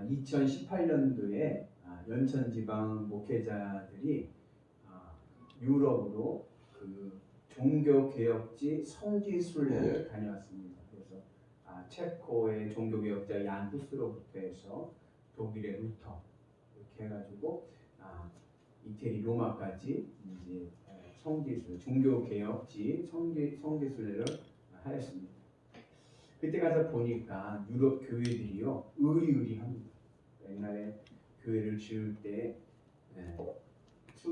2018년도에 연천지방 목회자들이 유럽으로 그 종교개혁지 성지순례를 다녀왔습니다. 그래서 체코의 종교개혁자 얀 후스로부터 해서 독일의 루터 이렇게 해가지고 이태리 로마까지 이제 성지순례, 종교개혁지 성지순례를 하였습니다. 그때 가서 보니까 유럽 교회들이요 의리의리합니다. 옛날에 교회를 지을 때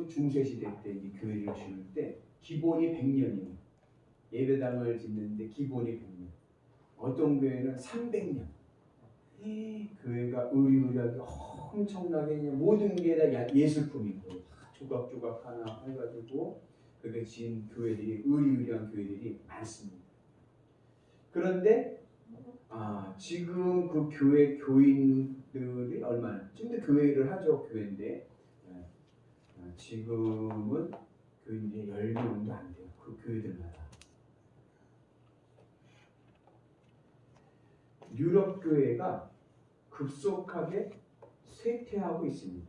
중세시대 때 이 교회를 지을 때 기본이 100년이에요. 예배당을 짓는데 기본이 100년. 어떤 교회는 300년. 교회가 의리의리하게 엄청나게 모든 게 다 예술품이고 조각조각 하나 해가지고 그렇게 지은 교회들이 의리의리한 교회들이 많습니다. 그런데 지금 그 교회 교인들이 얼마나 지금도 교회를 하죠. 교회인데 지금은 교인들이 10명도 안 돼요. 그 교회들마다. 유럽 교회가 급속하게 쇠퇴하고 있습니다.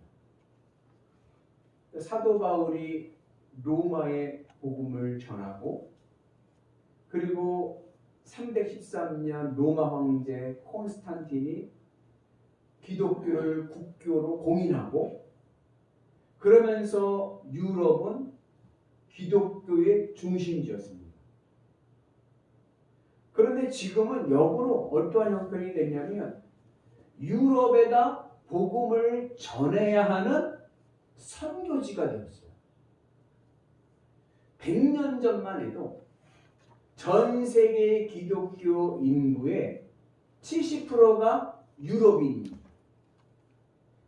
사도 바울이 로마에 복음을 전하고 그리고 313년 로마 황제 콘스탄틴이 기독교를 국교로 공인하고 그러면서 유럽은 기독교의 중심지였습니다. 그런데 지금은 역으로 어떠한 형편이 됐냐면 유럽에다 복음을 전해야 하는 선교지가 되었어요. 100년 전만 해도 전 세계 기독교 인구의 70%가 유럽인입니다.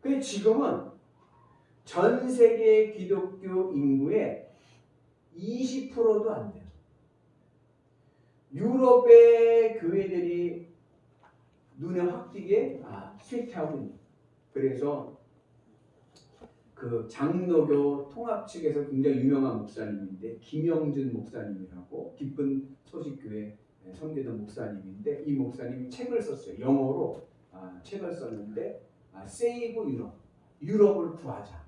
그런데 지금은 전 세계 기독교 인구의 20%도 안 돼요. 유럽의 교회들이 눈에 확 띄게 쇠퇴하고 있는. 그래서 그 장로교 통합 측에서 굉장히 유명한 목사님인데 김영준 목사님이라고 기쁜 소식교회 섬기던 목사님인데 이 목사님이 책을 썼어요. 영어로 책을 썼는데 세이브 유럽, 유럽을 구하자.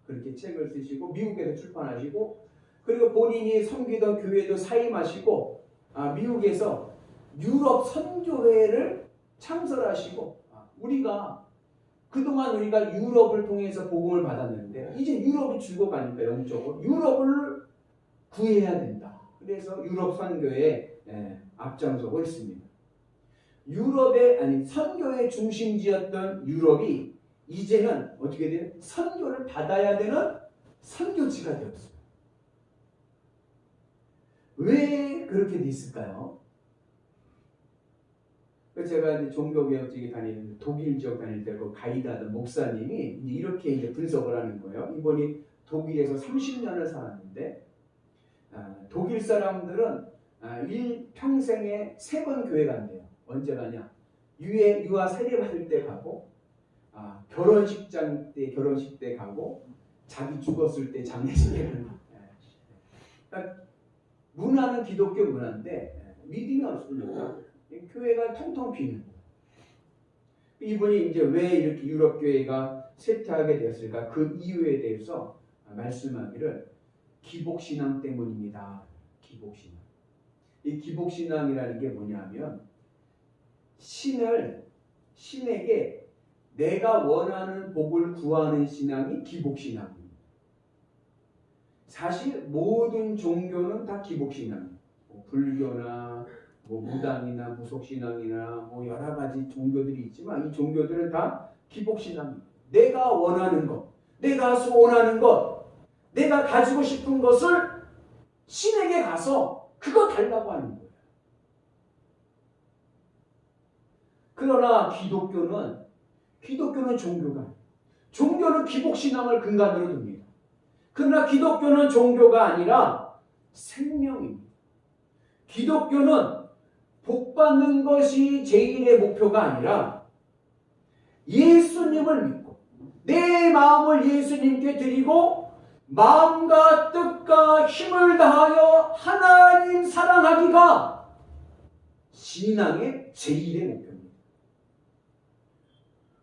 그렇게 책을 쓰시고 미국에서 출판하시고 그리고 본인이 섬기던 교회도 사임하시고 미국에서 유럽 선교회를 창설하시고 그동안 우리가 유럽을 통해서 복음을 받았는데 이제 유럽이 죽어가니까 영적으로 유럽을 구해야 된다. 그래서 유럽 선교에 앞장서고 있습니다. 선교의 중심지였던 유럽이 이제는 어떻게 돼요? 선교를 받아야 되는 선교지가 되었어요. 왜 그렇게 됐을까요? 제가 이제 종교개혁지에 다니는 독일 지역 다닐 때 그 가이드하던 목사님이 이렇게 이제 분석을 하는 거예요. 이분이 독일에서 30년을 살았는데 독일 사람들은 일평생에 3번 교회 간대요. 언제 가냐? 유아 세례 받을 때 가고 결혼식 때 가고 자기 죽었을 때 장례식에 가고 그러니까 문화는 기독교 문화인데 믿음이 없으니까 교회가 텅텅 비는 거예요. 이분이 이제 왜 이렇게 유럽 교회가 쇠퇴하게 되었을까? 그 이유에 대해서 말씀하기를 기복신앙 때문입니다. 기복신앙. 이 기복신앙이라는 게 뭐냐면 신에게 내가 원하는 복을 구하는 신앙이 기복신앙입니다. 사실 모든 종교는 다 기복신앙이에요. 불교나 무당이나 무속신앙이나 여러 가지 종교들이 있지만 이 종교들은 다 기복신앙입니다. 내가 원하는 것, 내가 소원하는 것, 내가 가지고 싶은 것을 신에게 가서 그거 달라고 하는 거예요. 그러나 기독교는 종교는 기복신앙을 근간으로 둡니다. 그러나 기독교는 종교가 아니라 생명입니다. 기독교는 복받는 것이 제일의 목표가 아니라 예수님을 믿고 내 마음을 예수님께 드리고 마음과 뜻과 힘을 다하여 하나님 사랑하기가 신앙의 제일의 목표입니다.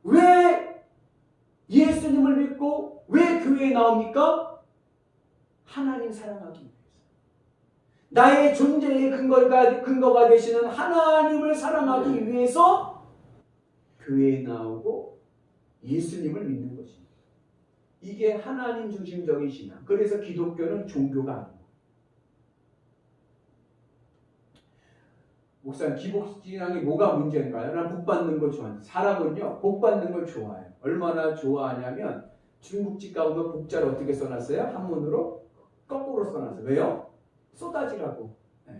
왜 예수님을 믿고 왜 교회에 나옵니까? 하나님 사랑하기 위해서. 나의 존재의 근거가 되시는 하나님을 사랑하기 위해서 교회에 나오고 예수님을 믿는 것입니다. 이게 하나님 중심적인 신앙. 그래서 기독교는 종교가 아닙니다. 목사님, 기복신앙이 뭐가 문제인가요? 난 복 받는 걸 좋아해요. 사람은요, 복 받는 걸 좋아해요. 얼마나 좋아하냐면 중국집 가보면 복자를 어떻게 써놨어요? 한문으로 거꾸로 써놨어요. 왜요? 쏟아지라고. 네.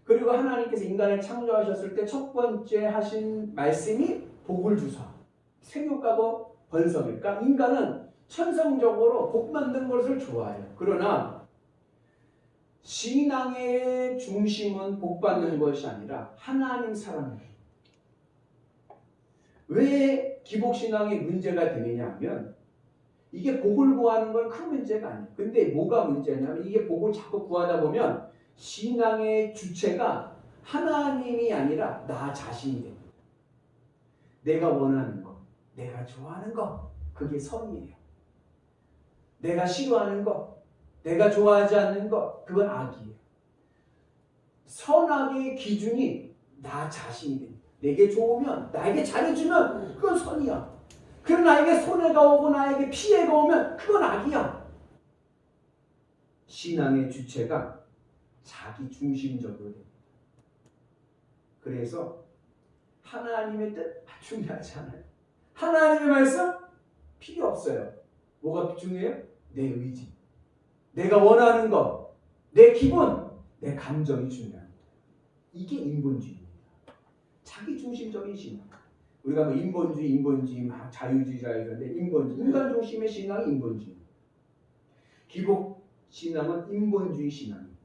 그리고 하나님께서 인간을 창조하셨을 때 첫 번째 하신 말씀이 복을 주사. 생육하고 번성일. 그러니까 인간은 천성적으로 복 받는 것을 좋아해요. 그러나 신앙의 중심은 복 받는 것이 아니라 하나님 사랑이에요. 왜 기복신앙이 문제가 되느냐 하면 이게 복을 구하는 건 큰 문제가 아니에요. 근데 뭐가 문제냐면 이게 복을 자꾸 구하다 보면 신앙의 주체가 하나님이 아니라 나 자신이 됩니다. 내가 원하는 것, 내가 좋아하는 것, 그게 선이에요. 내가 싫어하는 것, 내가 좋아하지 않는 것, 그건 악이에요. 선악의 기준이 나 자신이 됩니다. 내게 좋으면, 나에게 잘해주면 그건 선이야. 그럼 나에게 손해가 오고 나에게 피해가 오면 그건 악이야. 신앙의 주체가 자기 중심적으로 됩니다. 그래서 하나님의 뜻 중요하지 않아요. 하나님의 말씀 필요 없어요. 뭐가 중요해요? 내 의지. 내가 원하는 것, 내 기분, 내 감정이 중요합니다. 이게 인본주의입니다. 자기 중심적인 신앙. 우리가 뭐 인본주의, 막 자유주의자 이런데 인본주의, 인간 중심의 신앙이 인본주의. 기복 신앙은 인본주의 신앙입니다.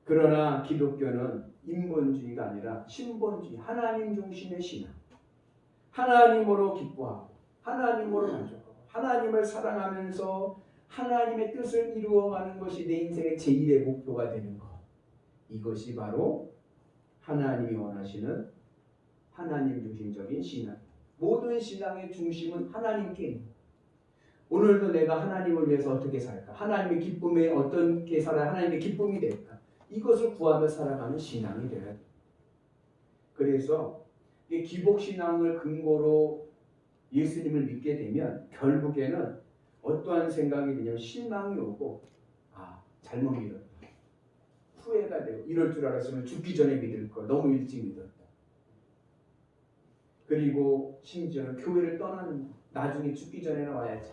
그러나 기독교는 인본주의가 아니라 신본주의, 하나님 중심의 신앙. 하나님으로 기뻐하고 하나님으로 만족하고 하나님을 사랑하면서 하나님의 뜻을 이루어가는 것이 내 인생의 제1의 목표가 되는 것. 이것이 바로 하나님이 원하시는 하나님 중심적인 신앙. 모든 신앙의 중심은 하나님께 있는. 오늘도 내가 하나님을 위해서 어떻게 살까? 하나님의 기쁨에 어떻게 살아야 하나님의 기쁨이 될까? 이것을 구하며 살아가는 신앙이 되어야 돼요. 그래서 이 기복신앙을 근거로 예수님을 믿게 되면 결국에는 어떠한 생각이 드냐면 실망이 오고 잘못 믿었다. 후회가 되고 이럴 줄 알았으면 죽기 전에 믿을 걸 너무 일찍 믿었다. 그리고 심지어는 교회를 떠나는 거. 나중에 죽기 전에는 와야지.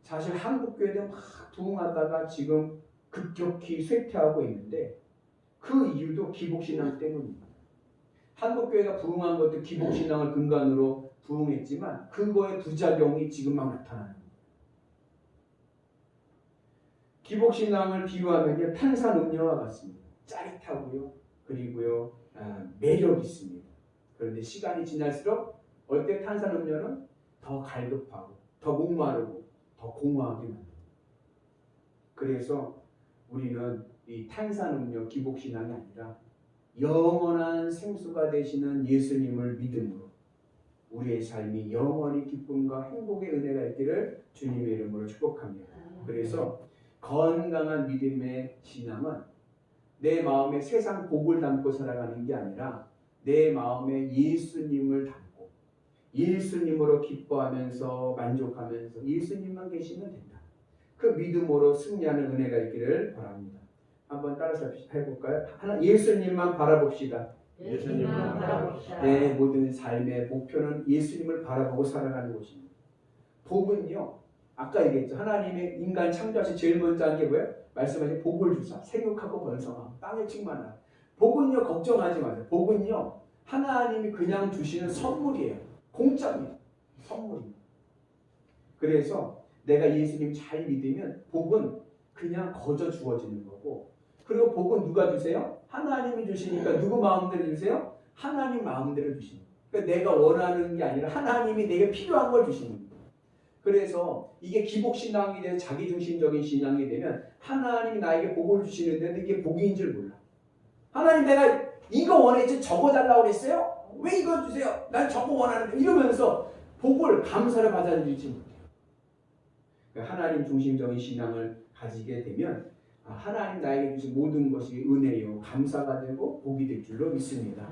사실 한국 교회도 막 부흥하다가 지금 급격히 쇠퇴하고 있는데 그 이유도 기복신앙 때문입니다. 한국 교회가 부흥한 것도 기복신앙을 근간으로 부흥했지만 그거의 부작용이 지금 막 나타나는 거예요. 기복신앙을 비유하면 탄산음료와 같습니다. 짜릿하고요. 그리고요. 매력 있습니다. 그런데 시간이 지날수록 어때 탄산음료는 더 갈급하고 더 목마르고 더 공허하게 만듭니다. 그래서 우리는 이 탄산음료 기복신앙이 아니라 영원한 생수가 되시는 예수님을 믿음으로 우리의 삶이 영원히 기쁨과 행복의 은혜가 있기를 주님의 이름으로 축복합니다. 그래서 건강한 믿음의 신앙은 내 마음에 세상 복을 담고 살아가는 게 아니라 내 마음에 예수님을 담고 예수님으로 기뻐하면서 만족하면서 예수님만 계시면 된다. 그 믿음으로 승리하는 은혜가 있기를 바랍니다. 한번 따라서 해볼까요? 예수님만 바라봅시다. 예수님만 바라봅시다. 내 모든 삶의 목표는 예수님을 바라보고 살아가는 것입니다. 복은요, 아까 얘기했죠. 하나님의 인간 창조하신 제일 먼저 한 게 뭐예요? 말씀하신 복을 주사, 생육하고 번성하고 땅에 충만하라. 복은요, 걱정하지 마세요. 복은요, 하나님이 그냥 주시는 선물이에요. 공짜입니다. 선물입니다. 그래서 내가 예수님 잘 믿으면 복은 그냥 거저 주어지는 거고, 그리고 복은 누가 주세요? 하나님이 주시니까 누구 마음대로 주세요? 하나님 마음대로 주시는 거예요. 그러니까 내가 원하는 게 아니라 하나님이 내게 필요한 걸 주시는 거예요. 그래서 이게 기복신앙이 돼서 자기중심적인 신앙이 되면 하나님이 나에게 복을 주시는데도 이게 복인 줄 몰라. 하나님 내가 이거 원했지 적어달라고 그랬어요? 왜 이거 주세요? 난 저거 원하는데 이러면서 복을 감사를 받아들이지 못해요. 그러니까 하나님 중심적인 신앙을 가지게 되면 하나님 나에게 주신 모든 것이 은혜요 감사가 되고 복이 될 줄로 믿습니다.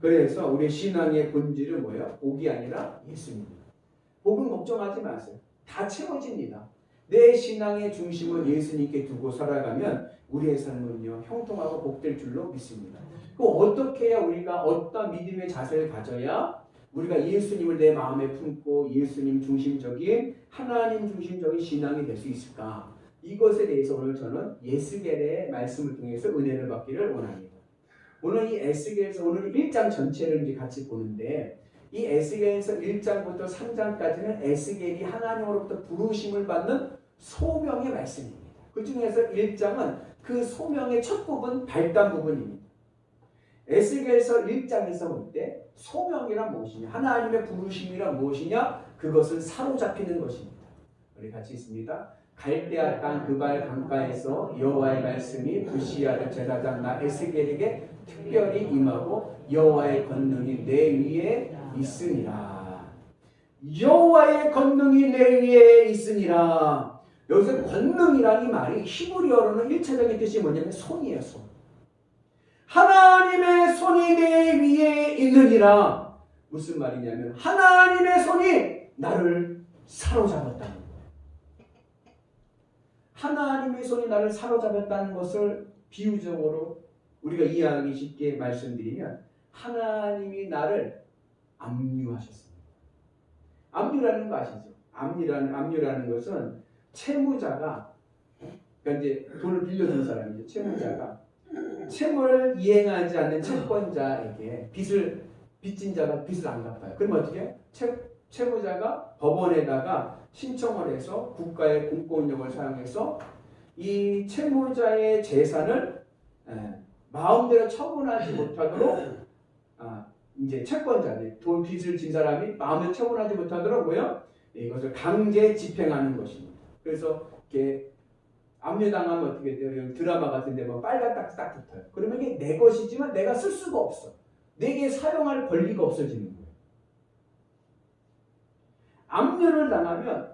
그래서 우리 신앙의 본질은 뭐예요? 복이 아니라 예수입니다. 복은 걱정하지 마세요. 다 채워집니다. 내 신앙의 중심을 예수님께 두고 살아가면 우리의 삶은요 형통하고 복될 줄로 믿습니다. 그럼 어떻게 해야 우리가 어떤 믿음의 자세를 가져야 우리가 예수님을 내 마음에 품고 예수님 중심적인 하나님 중심적인 신앙이 될 수 있을까? 이것에 대해서 오늘 저는 에스겔의 말씀을 통해서 은혜를 받기를 원합니다. 오늘 이 에스겔에서 오늘 1장 전체를 이제 같이 보는데 이 에스겔에서 1장부터 3장까지는 에스겔이 하나님으로부터 부르심을 받는 소명의 말씀입니다. 그 중에서 1장은 그 소명의 첫 부분, 발단 부분입니다. 에스겔서 1장에서 볼 때 소명이란 무엇이냐? 하나님의 부르심이란 무엇이냐? 그것은 사로잡히는 것입니다. 우리 같이 있습니다. 갈대아 땅 그발 강가에서 여호와의 말씀이 부시아들 제사장 나 에스겔에게 특별히 임하고 여호와의 권능이 내 위에 있으니라. 여호와의 권능이 내 위에 있으니라. 여기서 권능이라는 이 말이 히브리어로는 1차적인 뜻이 뭐냐면 손이에요. 손. 하나님의 손이 내 위에 있느니라. 무슨 말이냐면 하나님의 손이 나를 사로잡았다는 거예요. 하나님의 손이 나를 사로잡았다는 것을 비유적으로 우리가 이해하기 쉽게 말씀드리면 하나님이 나를 압류하셨습니다. 압류라는 거 아시죠? 압류라는 것은 채무자가 그러니까 이제 돈을 빌려준 사람이죠. 채무자가 채무를 이행하지 않는 채권자에게 빚진 자가 빚을 안 갚아요. 그럼 어떻게 해요? 채무자가 법원에다가 신청을 해서 국가의 공권력을 사용해서 이 채무자의 재산을 마음대로 처분하지 못하도록 이제 채권자들 돈 빚을 진 사람이 마음대로 처분하지 못하도록 뭐요? 이것을 강제 집행하는 것입니다. 그래서 이렇게 압류당하면 어떻게 돼요? 드라마 같은 데 보면 빨간 딱 붙어요. 그러면 이게 내 것이지만 내가 쓸 수가 없어. 내게 사용할 권리가 없어지는 거예요. 압류를 당하면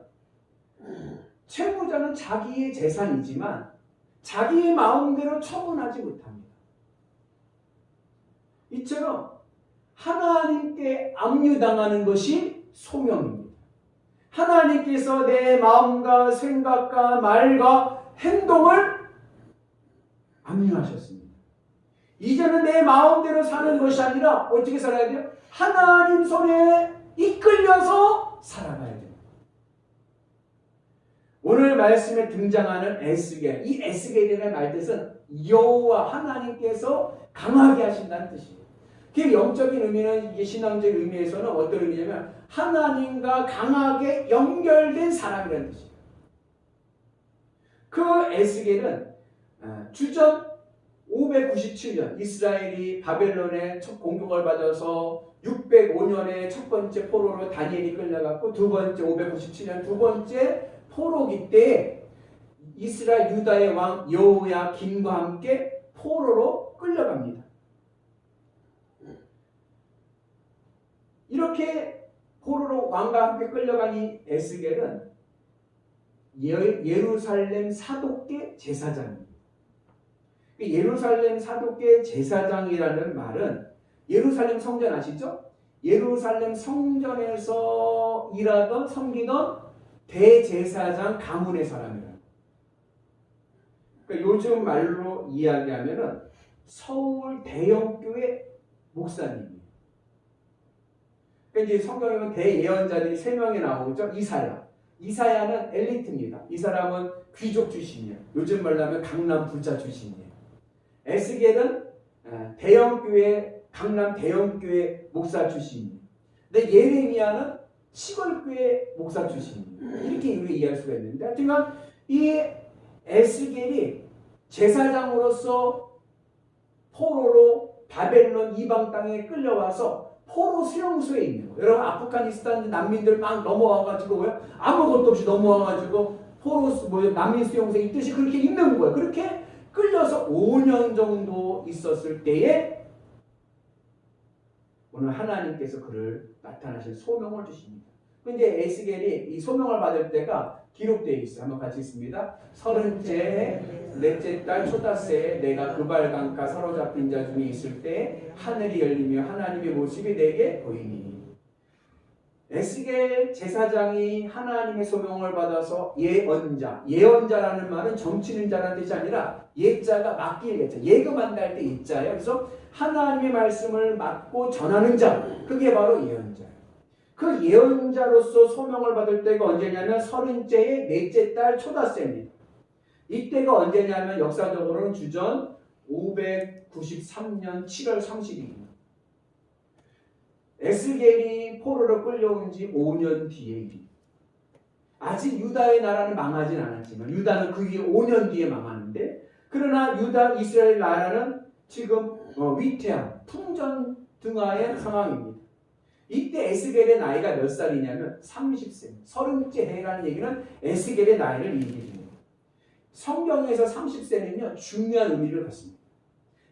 채무자는 자기의 재산이지만 자기의 마음대로 처분하지 못합니다. 이처럼 하나님께 압류당하는 것이 소명입니다. 하나님께서 내 마음과 생각과 말과 행동을 압류하셨습니다. 이제는 내 마음대로 사는 것이 아니라 어떻게 살아야 돼요? 하나님 손에 이끌려서 살아가야 돼요. 오늘 말씀에 등장하는 에스겔, 이 에스겔이라는 말뜻은 여호와 하나님께서 강하게 하신다는 뜻이에요. 그 영적인 의미는 이게 신앙적인 의미에서는 어떤 의미냐면 하나님과 강하게 연결된 사람이라는 뜻이에요. 그 에스겔은 주전 597년 이스라엘이 바벨론의 첫 공격을 받아서 605년에 첫 번째 포로로 다니엘이 끌려갔고 두 번째 597년 두 번째 포로기 때 이스라엘 유다의 왕 여호야김과 함께 포로로 끌려갑니다. 이렇게 포로로 왕과 함께 끌려간 이 에스겔은 예루살렘 사독계 제사장입니다. 예루살렘 사독계 제사장이라는 말은 예루살렘 성전 아시죠? 예루살렘 성전에서 일하던 섬기던 대제사장 가문의 사람이에요. 그러니까 요즘 말로 이야기하면은 서울 대형교회 목사님이에요. 그러니까 이제 성경에 보면 대예언자들이 3명이 나오죠. 이사야는 엘리트입니다. 이 사람은 귀족 출신이에요. 요즘 말로 하면 강남 부자 출신이에요. 에스겔은 대형교회 강남 대형교회 목사 출신이에요. 근데 예레미야는 시골교회 목사 출신이에요. 이렇게 우리가 이해할 수가 있는데 하여튼 이 에스겔이 제사장으로서 포로로 바벨론 이방 땅에 끌려와서 포로 수용소에 있는 거예요. 여러분 아프가니스탄 난민들 막 넘어와가지고 아무것도 없이 넘어와가지고 포로 난민 수용소에 있듯이 그렇게 있는 거예요. 그렇게 끌려서 5년 정도 있었을 때에 오늘 하나님께서 그를 나타나신 소명을 주십니다. 근데 에스겔이 이 소명을 받을 때가 기록되어 있어요. 한번 같이 읽습니다. 30째 해 넷째 달 초다새에 내가 그발강가 사로잡힌 자 중에 있을 때 하늘이 열리며 하나님의 모습이 내게 보이니. 에스겔 제사장이 하나님의 소명을 받아서 예언자, 예언자라는 말은 점치는 자라는 뜻이 아니라 예자가 맡길 예자, 예금한다 할 때 예자예요. 그래서 하나님의 말씀을 맡고 전하는 자, 그게 바로 예언자예요. 그 예언자로서 소명을 받을 때가 언제냐면 30째의 넷째 달 초다새입니다. 이때가 언제냐면 역사적으로는 주전 593년 7월 30일입니다. 에스겔이 포로로 끌려온 지 5년 뒤에 아직 유다의 나라는 망하진 않았지만 유다는 그 위에 5년 뒤에 망하는데 그러나 유다 이스라엘 나라는 지금 위태한 풍전등화의 상황입니다. 이때 에스겔의 나이가 몇 살이냐면 30세, 30째 해라는 얘기는 에스겔의 나이를 얘기합니다. 성경에서 30세는요 중요한 의미를 갖습니다.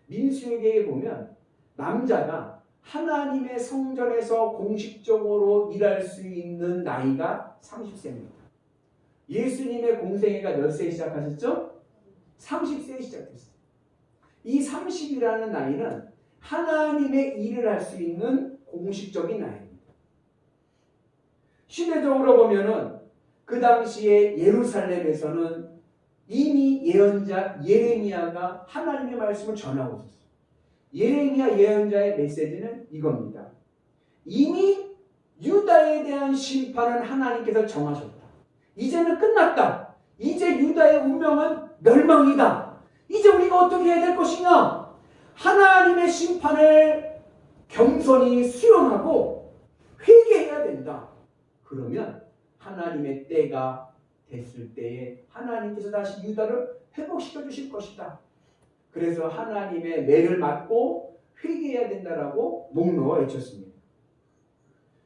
민수에게 보면 남자가 하나님의 성전에서 공식적으로 일할 수 있는 나이가 30세입니다. 예수님의 공생애가 몇 세에 시작하셨죠? 30세에 시작했어요. 이 30이라는 나이는 하나님의 일을 할 수 있는 공식적인 나이입니다. 시대적으로 보면은 그 당시에 예루살렘에서는 이미 예언자 예레미야가 하나님의 말씀을 전하고 있었어요. 예레미야 예언자의 메시지는 이겁니다. 이미 유다에 대한 심판은 하나님께서 정하셨다. 이제는 끝났다. 이제 유다의 운명은 멸망이다. 이제 우리가 어떻게 해야 될 것이냐? 하나님의 심판을 겸손히 수용하고 회개해야 된다. 그러면 하나님의 때가 됐을 때에 하나님께서 다시 유다를 회복시켜 주실 것이다. 그래서 하나님의 매를 맞고 회개해야 된다라고 목놓아 외쳤습니다.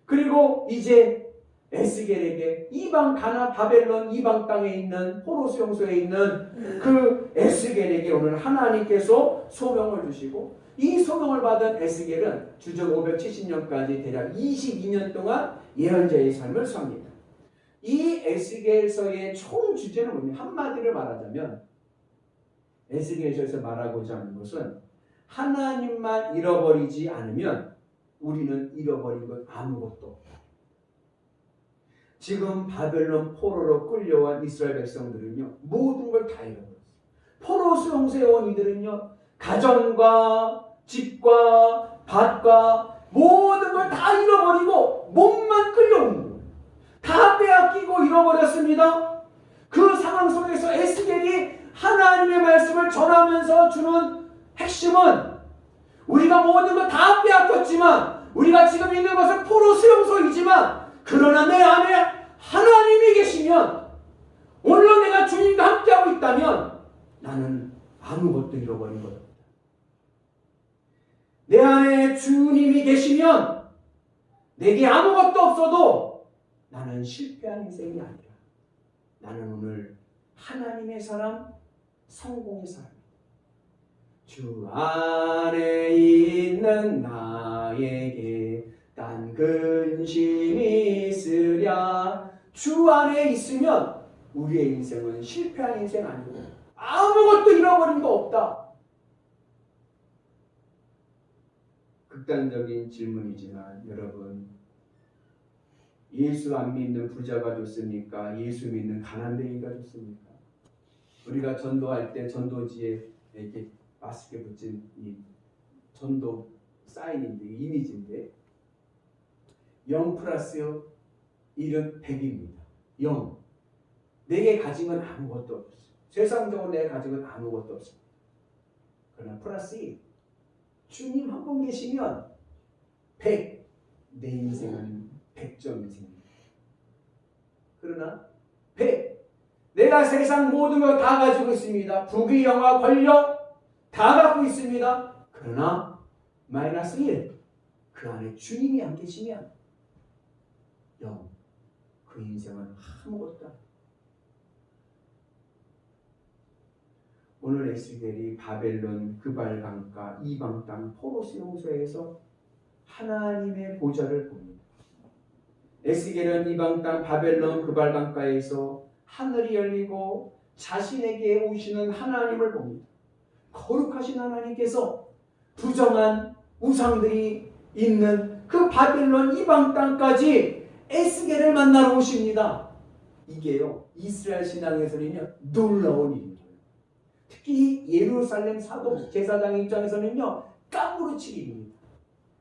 그리고 이제 에스겔에게 이방 가나 바벨론 이방 땅에 있는 포로 수용소에 있는 그 에스겔에게 오늘 하나님께서 소명을 주시고 이 소명을 받은 에스겔은 주전 570년까지 대략 22년 동안 예언자의 삶을 삽니다. 이 에스겔서의 총 주제는 뭐냐? 한마디를 말하자면 에스겔서에서 말하고자 하는 것은 하나님만 잃어버리지 않으면 우리는 잃어버린 것 아무것도 없다. 지금 바벨론 포로로 끌려온 이스라엘 백성들은요 모든 걸 다 잃어버렸어요. 포로 수용소에 온 이들은요 가정과 집과 밭과 모든 걸 다 잃어버리고 몸만 끌려온 거예요. 다 빼앗기고 잃어버렸습니다. 그 상황 속에서 에스겔이 하나님의 말씀을 전하면서 주는 핵심은 우리가 모든 걸 다 빼앗겼지만 우리가 지금 있는 것은 포로 수용소이지만 그러나 내 안에 하나님이 계시면 오늘 내가 주님과 함께하고 있다면 나는 아무것도 잃어버린 것 없다. 내 안에 주님이 계시면 내게 아무것도 없어도 나는 실패한 인생이 아니라 나는 오늘 하나님의 사람, 성공의 사람. 주 안에 있는 나에게 딴 근심이 있으랴. 주 안에 있으면 우리의 인생은 실패한 인생 아니고 아무것도 잃어버린 거 없다. 극단적인 질문이지만 여러분 예수 안 믿는 부자가 좋습니까? 예수 믿는 가난뱅이가 좋습니까? 우리가 전도할 때 전도지에 이렇게 마스크에 붙인 이 전도 사인인데 이미지인데 0 플러스 1은 100입니다. 0. 내게 가진 건 아무것도 없어요. 세상적으로 내가 가진 건 아무것도 없습니다. 그러나 플러스 1. 주님 한 분 계시면 100. 내 인생은 100점 인생입니다. 그러나 100. 내가 세상 모든 걸 다 가지고 있습니다. 부귀 영화 권력 다 갖고 있습니다. 그러나 마이너스 1. 그 안에 주님이 안 계시면 0. 그 인생은 아무것도 없다. 오늘 에스겔이 바벨론 그발 강가 이방 땅 포로 수용소에서 하나님의 보좌를 봅니다. 에스겔은 이방 땅 바벨론 그발 강가에서 하늘이 열리고 자신에게 오시는 하나님을 봅니다. 거룩하신 하나님께서 부정한 우상들이 있는 그 바벨론 이방 땅까지 에스겔을 만나러 오십니다. 이게요, 이스라엘 신앙에서는요, 놀라운 일입니다. 특히 예루살렘 사독 제사장 입장에서는요, 까무러칠 일입니다.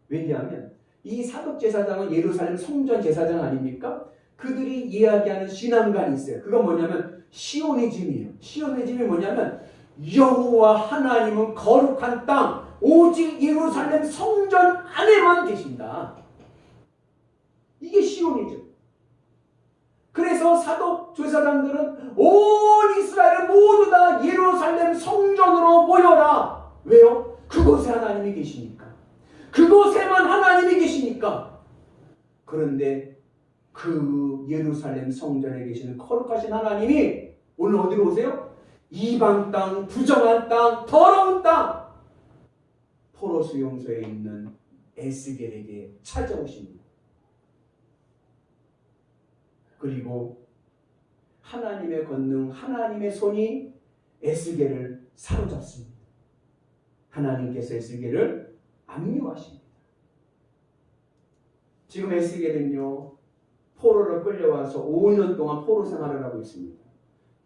왜냐하면 이 사독 제사장은 예루살렘 성전 제사장 아닙니까? 그들이 이야기하는 신앙관이 있어요. 그건 뭐냐면 시오니즘이에요. 시오니즘이 뭐냐면 여호와 하나님은 거룩한 땅, 오직 예루살렘 성전 안에만 계신다. 이게 시오니즘. 그래서 사독 제사장들은 온 이스라엘을 모두 다 예루살렘 성전으로 모여라. 왜요? 그곳에 하나님이 계시니까. 그곳에만 하나님이 계시니까. 그런데 그 예루살렘 성전에 계시는 거룩하신 하나님이 오늘 어디로 오세요? 이방 땅, 부정한 땅, 더러운 땅, 포로 수용소에 있는 에스겔에게 찾아오십니다. 그리고 하나님의 권능, 하나님의 손이 에스겔을 사로잡습니다. 하나님께서 에스겔을 압류하십니다. 지금 에스겔은요, 포로로 끌려와서 5년 동안 포로 생활을 하고 있습니다.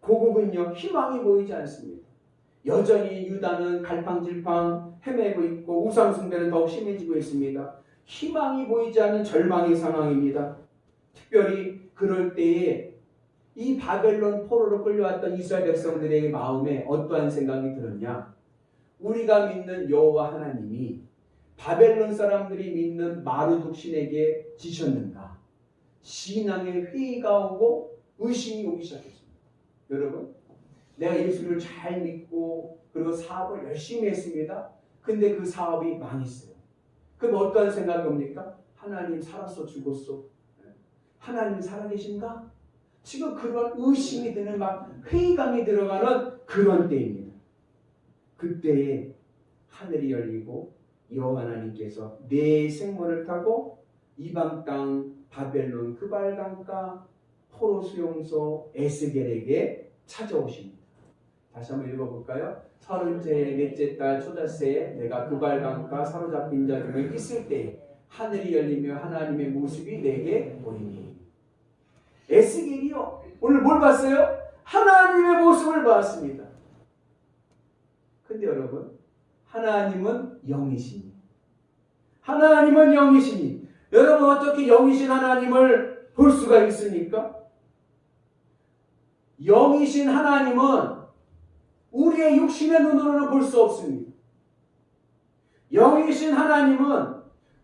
고국은요, 희망이 보이지 않습니다. 여전히 유다는 갈팡질팡 헤매고 있고 우상 숭배는 더욱 심해지고 있습니다. 희망이 보이지 않는 절망의 상황입니다. 특별히 그럴 때에 이 바벨론 포로로 끌려왔던 이스라엘 백성들의 마음에 어떠한 생각이 들었냐? 우리가 믿는 여호와 하나님이 바벨론 사람들이 믿는 마르둑 신에게 지셨는가? 신앙의 회의가 오고 의심이 오기 시작했습니다. 여러분, 내가 예수를 잘 믿고 그리고 사업을 열심히 했습니다. 근데 그 사업이 망했어요. 그럼 어떠한 생각이 옵니까? 하나님 살았어, 죽었어? 하나님 살아계신가? 지금 그런 의심이 드는 막 회의감이 들어가는 그런 때입니다. 그때에 하늘이 열리고 여호와 하나님께서 내 생물을 타고 이방 땅 바벨론 그발 강가 포로 수용소 에스겔에게 찾아오십니다. 다시 한번 읽어볼까요? 30째 달 초닷새에 내가 그발 강가 사로잡힌 자 중에 있을 때에 하늘이 열리며 하나님의 모습이 내게 보이니. 에스겔이요, 오늘 뭘 봤어요? 하나님의 모습을 봤습니다. 근데 여러분, 하나님은 영이시니. 하나님은 영이시니. 여러분, 어떻게 영이신 하나님을 볼 수가 있습니까? 영이신 하나님은 우리의 육신의 눈으로는 볼 수 없습니다. 영이신 하나님은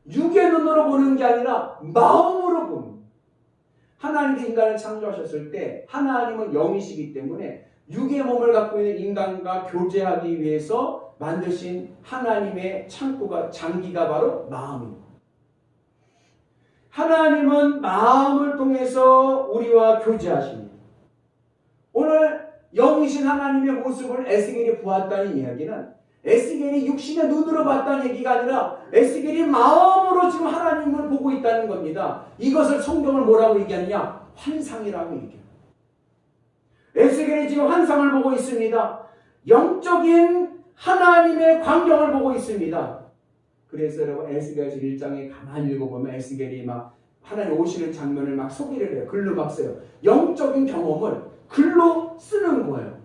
육의 눈으로 보는 게 아니라 마음으로 봅니다. 하나님이 인간을 창조하셨을 때 하나님은 영이시기 때문에 육의 몸을 갖고 있는 인간과 교제하기 위해서 만드신 하나님의 창고가, 장기가 바로 마음입니다. 하나님은 마음을 통해서 우리와 교제하십니다. 오늘 영이신 하나님의 모습을 에스겔이 보았다는 이야기는 에스겔이 육신의 눈으로 봤다는 얘기가 아니라 에스겔이 마음으로 지금 하나님을 보고 있다는 겁니다. 이것을 성경을 뭐라고 얘기하느냐? 환상이라고 얘기합니다. 에스겔이 지금 환상을 보고 있습니다. 영적인 하나님의 광경을 보고 있습니다. 그래서 여러분, 에스겔서 1장에 가만히 읽어보면 에스겔이 막 하나님 오시는 장면을 막 소개를 해요. 글로 막 써요. 영적인 경험을 글로 쓰는 거예요.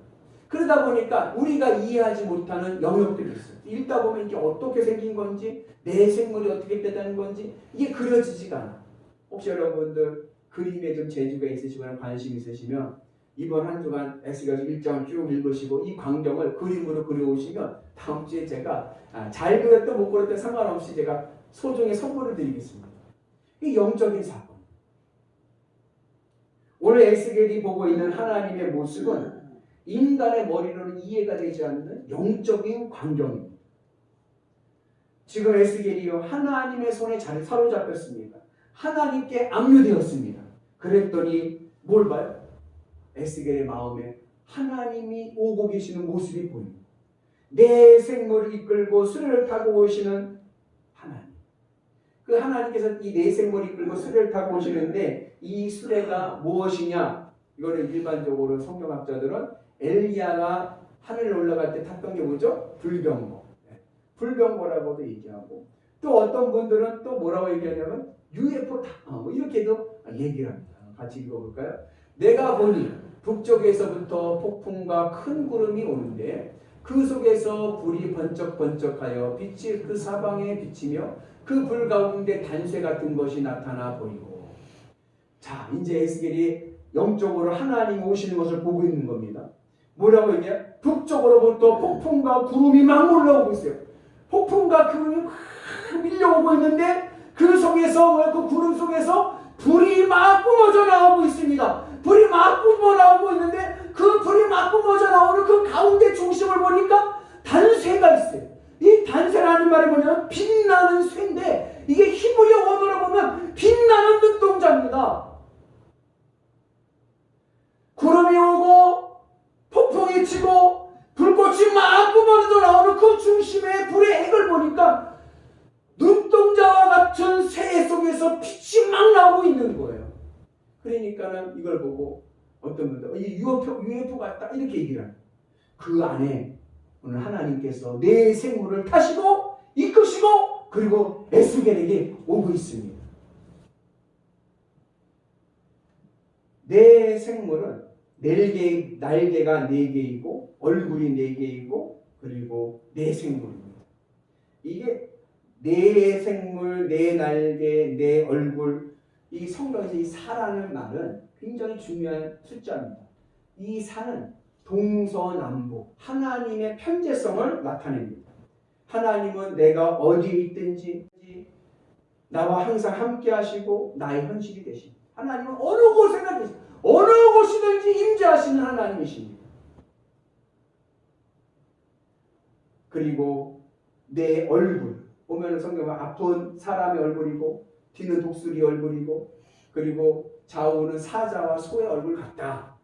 그러다 보니까 우리가 이해하지 못하는 영역들이 있어요. 읽다 보면 이게 어떻게 생긴 건지, 내 생물이 어떻게 되다는 건지 이게 그려지지가 않아. 혹시 여러분들 그림에 좀 재주가 있으시거나 관심 있으시면 이번 한 주간 에스겔서 1장을 쭉 읽으시고 이 광경을 그림으로 그려오시면 다음 주에 제가 잘 그렸든 못 그렸든 상관없이 제가 소정의 선물을 드리겠습니다. 이 영적인 사건. 오늘 에스겔이 보고 있는 하나님의 모습은 인간의 머리로는 이해가 되지 않는 영적인 광경입니다. 지금 에스겔이요, 하나님의 손에 사로잡혔습니다. 하나님께 압류되었습니다. 그랬더니 뭘 봐요? 에스겔의 마음에 하나님이 오고 계시는 모습이 보입니다. 내 생물을 이끌고 수레를 타고 오시는 하나님. 그 하나님께서 이 네 생물이 이끌고 수레를 타고 오시는데 이 수레가 무엇이냐? 이거를 일반적으로 성경학자들은 엘리야가 하늘에 올라갈 때 탔던 게 뭐죠? 불병거. 불병거라고도 얘기하고 또 어떤 분들은 또 뭐라고 얘기하냐면 UFO 뭐 이렇게도 얘기를 합니다. 같이 읽어볼까요? 내가 보니 북쪽에서부터 폭풍과 큰 구름이 오는데 그 속에서 불이 번쩍번쩍하여 빛이 그 사방에 비치며 그 불 가운데 단쇠 같은 것이 나타나 보이고. 자, 이제 에스겔이 영적으로 하나님 오시는 것을 보고 있는 겁니다. 뭐라고 얘기해? 북쪽으로부터 폭풍과 구름이 막 올라오고 있어요. 폭풍과 구름이 막 밀려오고 있는데 그 속에서 그 구름 속에서 불이 막 뿜어져 나오고 있습니다. 불이 막 뿜어 나오고 있는데 그 불이 막 뿜어져 나오는 그 가운데 중심을 보니까 단쇠가 있어요. 이 단쇠라는 말이 뭐냐면 빛나는 쇠인데 이게 히브리어 원어로 보면 빛나는 눈동자입니다. 구름이 오고 폭풍이 치고 불꽃이 막 뿜어져 나오는 그 중심에 불의 핵을 보니까 눈동자와 같은 새 속에서 빛이 막 나오고 있는 거예요. 그러니까는 이걸 보고 어떤 분들 이 UFO 같다 이렇게 얘기를 합니다. 그 안에 오늘 하나님께서 네 생물을 타시고 이끄시고 그리고 에스겔에게 오고 있습니다. 네 생물은 날개가 4개이고 얼굴이 4개이고 그리고 네 생물입니다. 이게 네 생물, 네 날개, 네 얼굴 이 성경에서 이 사라는 말은 굉장히 중요한 숫자입니다. 이 사는 동서남북 하나님의 편재성을 나타냅니다. 하나님은 내가 어디에 있든지 나와 항상 함께 하시고 나의 현실이 되십니다. 하나님은 어느 곳에나 계십니다. 어느 곳이든지 임재하시는 하나님이십니다. 그리고 내 얼굴 보면 성경은 앞은 사람의 얼굴이고 뒤는 독수리 얼굴이고 그리고 좌우는 사자와 소의 얼굴 같다.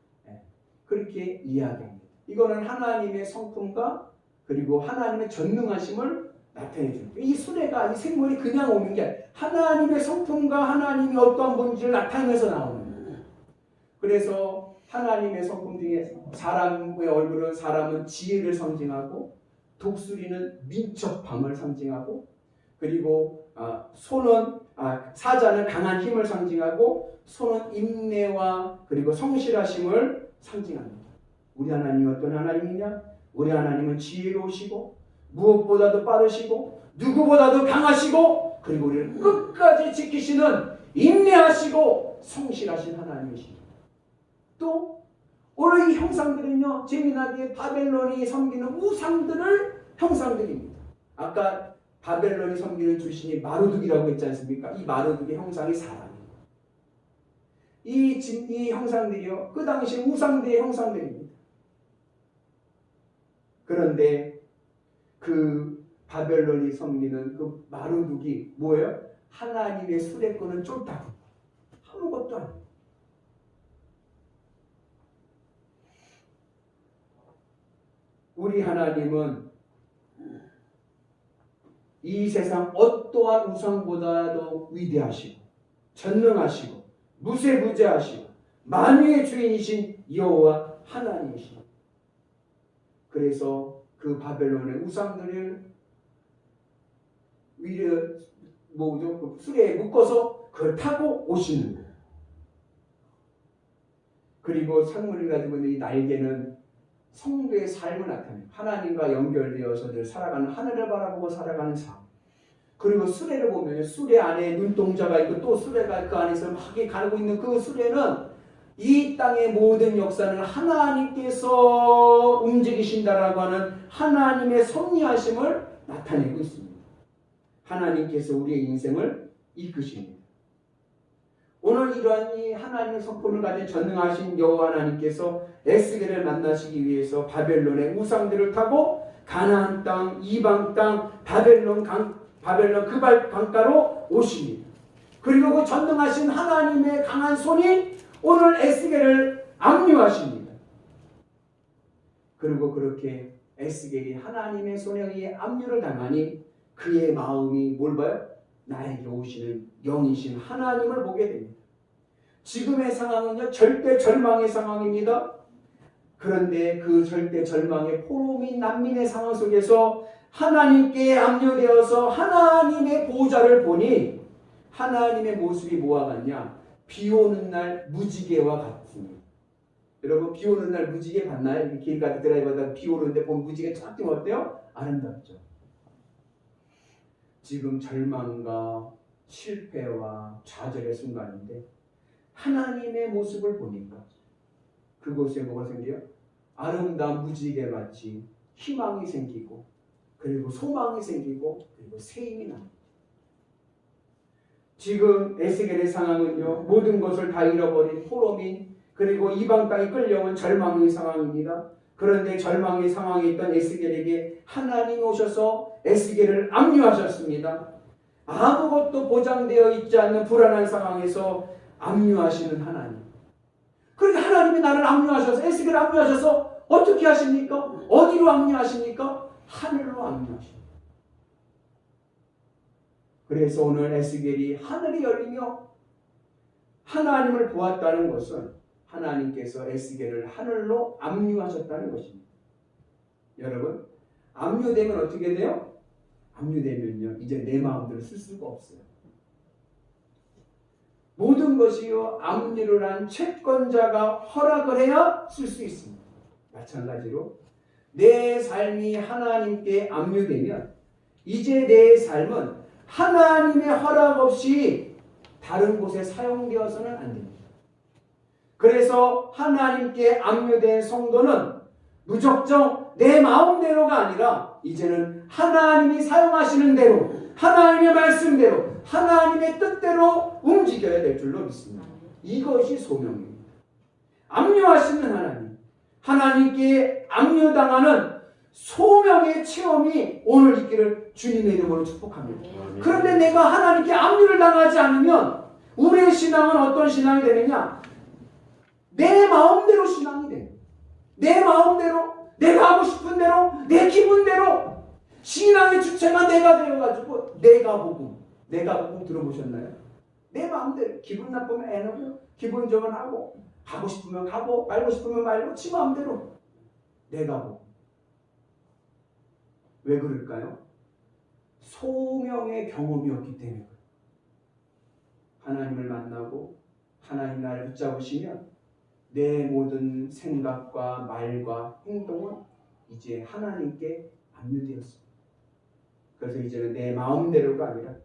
그렇게 이야기합니다. 이거는 하나님의 성품과 그리고 하나님의 전능하심을 나타내 줍니다. 이 수레가 이 생물이 그냥 오는 게 아니라 하나님의 성품과 하나님이 어떠한 본질을 나타내면서 나오는 거예요. 그래서 하나님의 성품 중에 사람의 얼굴은 사람은 지혜를 상징하고 독수리는 민첩함을 상징하고 그리고 사자는 강한 힘을 상징하고 소는 인내와 그리고 성실하심을 상징합니다. 우리 하나님은 어떤 하나님이냐? 우리 하나님은 지혜로우시고 무엇보다도 빠르시고 누구보다도 강하시고 그리고 우리를 끝까지 지키시는 인내하시고 성실하신 하나님이십니다. 또 오늘 이 형상들은요 재미나게 바벨론이 섬기는 우상들을 형상들입니다. 아까 바벨론이 섬기는 주신이 마루둑이라고 했지 않습니까? 이 마루둑의 형상이 사람이에요. 이 형상들이요 그 당시 우상들의 형상들입니다. 그런데 그 바벨론이 섬기는 그 마루둑이 뭐예요? 하나님의 수레권은 쫄딱 아무것도 아니에요. 우리 하나님은 이 세상 어떠한 우상보다도 위대하시고 전능하시고 무세무죄하시고 만유의 주인이신 여호와 하나님이십니다. 그래서 그 바벨론의 우상들을 수레에 묶어서 그걸 타고 오시는 거예요. 그리고 상물이 가지고 있는 이 날개는 성도의 삶을 나타내요. 하나님과 연결되어서 늘 살아가는 하늘을 바라보고 살아가는 삶. 그리고 수레를 보면 수레 안에 눈동자가 있고 또 수레가 그 안에서 막 가고 있는 그 수레는 이 땅의 모든 역사는 하나님께서 움직이신다라고 하는 하나님의 섭리하심을 나타내고 있습니다. 하나님께서 우리의 인생을 이끄십니다. 오늘 이러한 이 하나님의 성품을 가진 전능하신 여호와 하나님께서 에스겔을 만나시기 위해서 바벨론의 우상들을 타고 가나안 땅, 이방 땅, 바벨론 그발 강가로 오십니다. 그리고 그 전능하신 하나님의 강한 손이 오늘 에스겔을 압류하십니다. 그리고 그렇게 에스겔이 하나님의 손에 의해 압류를 당하니 그의 마음이 뭘 봐요? 나에게 오시는 영이신 하나님을 보게 됩니다. 지금의 상황은요, 절대 절망의 상황입니다. 그런데 그 절대 절망의 포로민 난민의 상황 속에서 하나님께 압류되어서 하나님의 보좌를 보니 하나님의 모습이 뭐와 같냐? 비 오는 날 무지개와 같습니다. 여러분, 비 오는 날 무지개 봤나요? 길 가다 드라이브하다 비 오는데 보면 무지개 쫙 뜨면 어때요? 아름답죠. 지금 절망과 실패와 좌절의 순간인데 하나님의 모습을 보니까 그곳에 뭐가 생겨요? 아름다운 무지개 같이 희망이 생기고, 그리고 소망이 생기고, 그리고 새 힘이 납니다. 지금 에스겔의 상황은요, 모든 것을 다 잃어버린 포로민, 그리고 이방 땅에 끌려온 절망의 상황입니다. 그런데 절망의 상황에 있던 에스겔에게 하나님이 오셔서 에스겔을 압류하셨습니다. 아무것도 보장되어 있지 않는 불안한 상황에서 압류하시는 하나님. 그런데 하나님이 나를 압류하셔서, 에스겔을 압류하셔서 어떻게 하십니까? 어디로 압류하십니까? 하늘로 압류하십니다. 그래서 오늘 에스겔이 하늘이 열리며 하나님을 보았다는 것은 하나님께서 에스겔을 하늘로 압류하셨다는 것입니다. 여러분, 압류되면 어떻게 돼요? 압류되면요, 이제 내 마음대로 쓸 수가 없어요. 모든 것이요, 압류를 한 채권자가 허락을 해야 쓸 수 있습니다. 마찬가지로 내 삶이 하나님께 압류되면 이제 내 삶은 하나님의 허락 없이 다른 곳에 사용되어서는 안 됩니다. 그래서 하나님께 압류된 성도는 무작정 내 마음대로가 아니라 이제는 하나님이 사용하시는 대로, 하나님의 말씀대로, 하나님의 뜻대로 움직여야 될 줄로 믿습니다. 이것이 소명입니다. 압류하시는 하나님, 하나님께 압류당하는 소명의 체험이 오늘 있기를 주님의 이름으로 축복합니다. 그런데 내가 하나님께 압류를 당하지 않으면 우리의 신앙은 어떤 신앙이 되느냐? 내 마음대로 신앙이 돼요. 내 마음대로, 내가 하고 싶은 대로, 내 기분대로 신앙의 주체가 내가 되어가지고 내가 복음 들어보셨나요? 내 마음대로, 기분 나쁘면 애놓고, 기분 좋으면 하고, 가고 싶으면 가고, 말고 싶으면 말고, 지 마음대로 내가 복음. 왜 그럴까요? 소명의 경험이 없기 때문에 그래요. 하나님을 만나고 하나님 나를 붙잡으시면 내 모든 생각과 말과 행동은 이제 하나님께 압류되었습니다. 그래서 이제는 내 마음대로가 아니라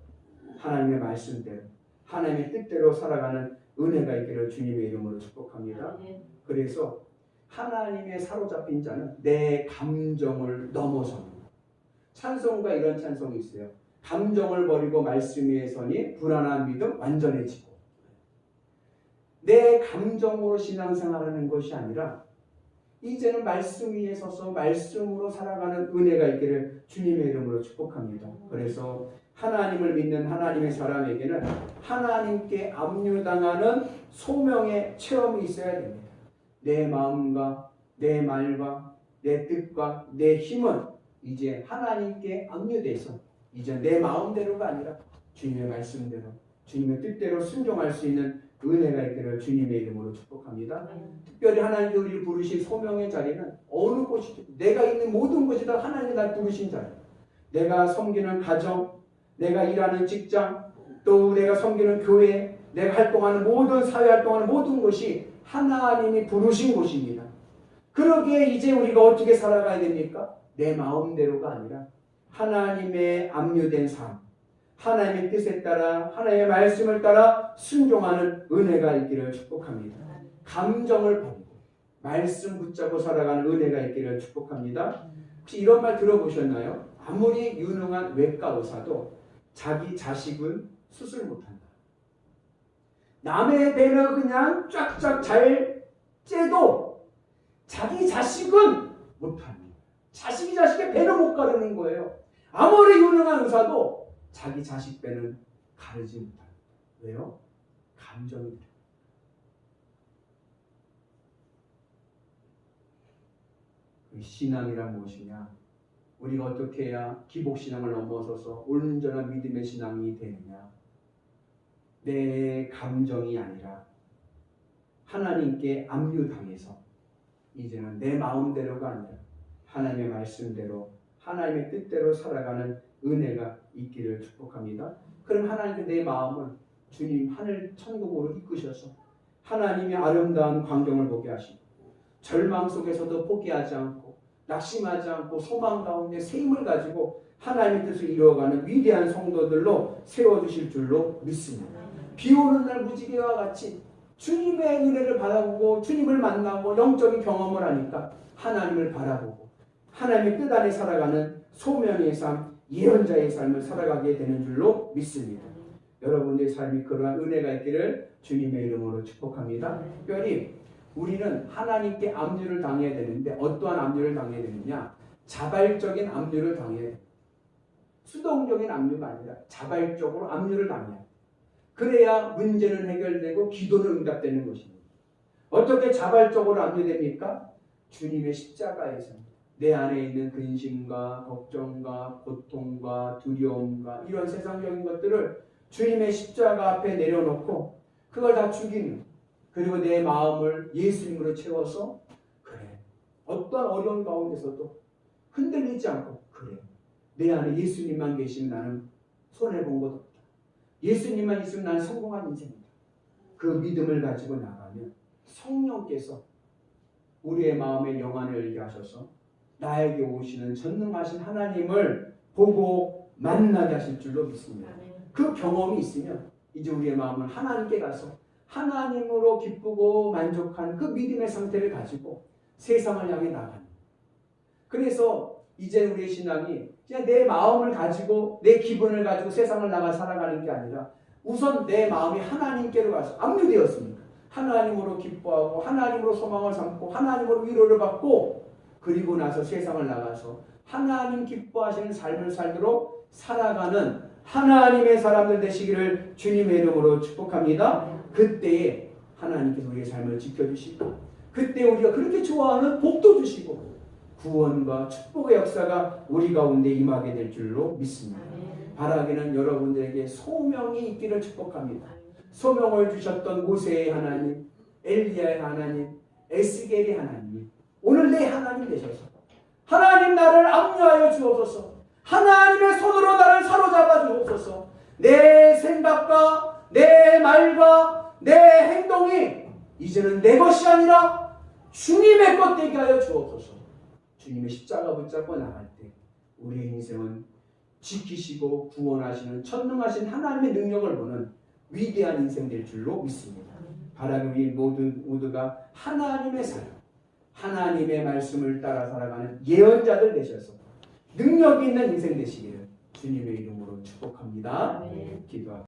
하나님의 말씀대로, 하나님의 뜻대로 살아가는 은혜가 있기를 주님의 이름으로 축복합니다. 그래서 하나님의 사로잡힌 자는 내 감정을 넘어섭니다. 찬송가 이런 찬송이 있어요. 감정을 버리고 말씀 위에 서니 불안한 믿음 완전해지고. 내 감정으로 신앙생활하는 것이 아니라 이제는 말씀 위에 서서 말씀으로 살아가는 은혜가 있기를 주님의 이름으로 축복합니다. 그래서 하나님을 믿는 하나님의 사람에게는 하나님께 압류당하는 소명의 체험이 있어야 됩니다. 내 마음과 내 말과 내 뜻과 내 힘은 이제 하나님께 압류돼서 이제 내 마음대로가 아니라 주님의 말씀대로, 주님의 뜻대로 순종할 수 있는 은혜가 있기를 주님의 이름으로 축복합니다. 특별히 하나님께 우리를 부르신 소명의 자리는 어느 곳이든 내가 있는 모든 곳이 다 하나님이 날 부르신 자리. 내가 섬기는 가정, 내가 일하는 직장, 또 내가 섬기는 교회, 내가 활동하는 모든 사회 활동하는 모든 곳이 하나님이 부르신 곳입니다. 그러기에 이제 우리가 어떻게 살아가야 됩니까? 내 마음대로가 아니라 하나님의 압류된 삶, 하나님의 뜻에 따라 하나님의 말씀을 따라 순종하는 은혜가 있기를 축복합니다. 감정을 버리고 말씀 붙잡고 살아가는 은혜가 있기를 축복합니다. 혹시 이런 말 들어보셨나요? 아무리 유능한 외과 의사도 자기 자식은 수술 못한다. 남의 배를 그냥 쫙쫙 잘 째도 자기 자식은 못합니다. 자식이 자식의 배를 못 가르는 거예요. 아무리 유능한 의사도 자기 자식 배는 가르지 못합니다. 왜요? 감정이 들어요. 신앙이란 무엇이냐? 우리가 어떻게 해야 기복신앙을 넘어서서 온전한 믿음의 신앙이 되느냐? 내 감정이 아니라 하나님께 압류당해서 이제는 내 마음대로가 아니라 하나님의 말씀대로 하나님의 뜻대로 살아가는 은혜가 있기를 축복합니다. 그럼 하나님께 내 마음을 주님 하늘 천국으로 이끄셔서 하나님의 아름다운 광경을 보게 하시고 절망 속에서도 포기하지 않고 낙심하지 않고 소망 가운데 새 힘을 가지고 하나님의 뜻을 이루어가는 위대한 성도들로 세워주실 줄로 믿습니다. 비 오는 날 무지개와 같이 주님의 은혜를 바라보고 주님을 만나고 영적인 경험을 하니까 하나님을 바라보고 하나님의 뜻 안에 살아가는 소명의 삶, 예언자의 삶을 살아가게 되는 줄로 믿습니다. 여러분들의 삶이 그러한 은혜가 있기를 주님의 이름으로 축복합니다. 특별히 우리는 하나님께 압류를 당해야 되는데 어떠한 압류를 당해야 되느냐? 자발적인 압류를 당해야 됩니다. 수동적인 압류가 아니라 자발적으로 압류를 당해야 돼요. 그래야 문제는 해결되고 기도는 응답되는 것입니다. 어떻게 자발적으로 압류됩니까? 주님의 십자가에서 내 안에 있는 근심과 걱정과 고통과 두려움과 이런 세상적인 것들을 주님의 십자가 앞에 내려놓고 그걸 다 죽이는, 그리고 내 마음을 예수님으로 채워서 그래, 어떠한 어려운 가운데서도 흔들리지 않고 그래, 내 안에 예수님만 계시면 나는 손해본 것 없다. 예수님만 있으면 나는 성공한 인생이다. 그 믿음을 가지고 나가면 성령께서 우리의 마음의 영안을 열게 하셔서 나에게 오시는 전능하신 하나님을 보고 만나게 하실 줄로 믿습니다. 그 경험이 있으면 이제 우리의 마음은 하나님께 가서 하나님으로 기쁘고 만족한 그 믿음의 상태를 가지고 세상을 향해 나가는. 그래서 이제 우리의 신앙이 그냥 내 마음을 가지고 내 기분을 가지고 세상을 나가 살아가는 게 아니라 우선 내 마음이 하나님께로 가서 압류되었습니까? 하나님으로 기뻐하고 하나님으로 소망을 삼고 하나님으로 위로를 받고 그리고 나서 세상을 나가서 하나님 기뻐하시는 삶을 살도록 살아가는 하나님의 사람들 되시기를 주님의 이름으로 축복합니다. 그때에 하나님께서 우리의 삶을 지켜주시고 그때 우리가 그렇게 좋아하는 복도 주시고 구원과 축복의 역사가 우리 가운데 임하게 될 줄로 믿습니다. 바라기는 여러분들에게 소명이 있기를 축복합니다. 소명을 주셨던 모세의 하나님, 엘리야의 하나님, 에스겔의 하나님, 오늘 내 하나님 되셔서 하나님 나를 압류하여 주옵소서. 하나님의 손으로 나를 사로잡아 주옵소서. 내 생각과 내 말과 내 행동이 이제는 내 것이 아니라 주님의 것 되게 하여 주옵소서. 주님의 십자가 붙잡고 나갈 때 우리의 인생은 지키시고 구원하시는 천능하신 하나님의 능력을 보는 위대한 인생 될 줄로 믿습니다. 바라기 우리 모두가 하나님의 사람, 하나님의 말씀을 따라 살아가는 예언자들 되셔서 능력이 있는 인생 되시기를 주님의 이름으로 축복합니다. 기도합니다.